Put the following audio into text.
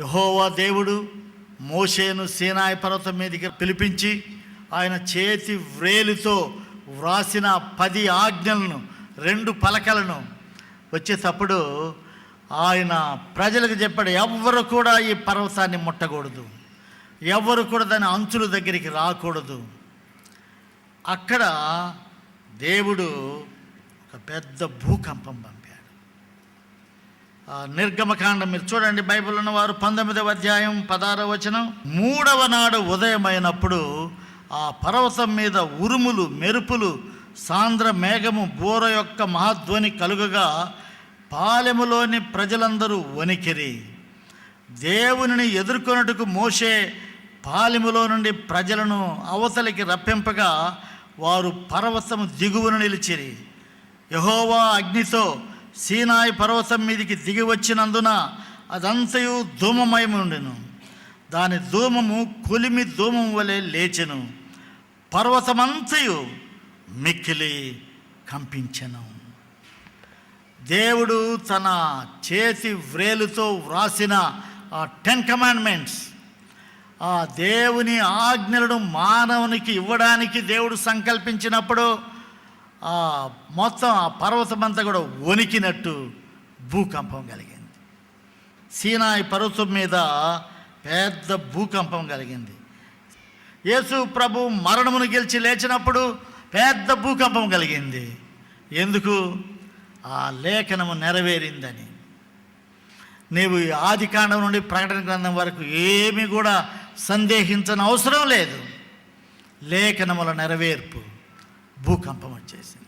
యెహోవా దేవుడు మోషేను సీనాయి పర్వతం మీదకి పిలిపించి ఆయన చేతి వ్రేలితో వ్రాసిన 10 ఆజ్ఞలను 2 పలకలను వచ్చేటప్పుడు ఆయన ప్రజలకు చెప్పాడు, ఎవ్వరు కూడా ఈ పర్వతాన్ని ముట్టకూడదు, ఎవ్వరు కూడా దాని అంచుల దగ్గరికి రాకూడదు. అక్కడ దేవుడు ఒక పెద్ద భూకంపం పంపాడు. నిర్గమకాండం మీరు చూడండి, బైబిల్ ఉన్నవారు 19వ అధ్యాయం 16వ వచనం. 3వ నాడు ఉదయమైనప్పుడు ఆ పర్వతం మీద ఉరుములు, మెరుపులు, సాంద్ర మేఘము, బూర యొక్క మహాధ్వని కలుగగా పాలెములోని ప్రజలందరూ వణికిరి. దేవునిని ఎదుర్కొనుటకు మోషే పాలెములో నుండి ప్రజలను అవతలికి రప్పింపగా వారు పర్వతము దిగువన నిలిచిరి. యెహోవా అగ్నితో సీనాయి పర్వతం మీదికి దిగి వచ్చినందున అదంతయు ధూమమయము ఉండెను. దాని ధూమము కొలిమి ధూమం వలె లేచెను. పర్వతమంతయు మిక్కిలి కంపించెను. దేవుడు తన చేతి వ్రేలుతో వ్రాసిన ఆ 10 కమాండ్మెంట్స్, ఆ దేవుని ఆజ్ఞలను మానవునికి ఇవ్వడానికి దేవుడు సంకల్పించినప్పుడు మొత్తం ఆ పర్వతం అంతా కూడా వణికినట్టు భూకంపం కలిగింది. సీనాయి పర్వతం మీద పెద్ద భూకంపం కలిగింది. యేసు ప్రభు మరణమును గెలిచి లేచినప్పుడు పెద్ద భూకంపం కలిగింది. ఎందుకు? ఆ లేఖనము నెరవేరిందని. నీవు ఆదికాండం నుండి ప్రకటన గ్రంథం వరకు ఏమీ కూడా సందేహించని అవసరం లేదు. లేఖనముల నెరవేర్పు, భూకంపం వచ్చేసింది.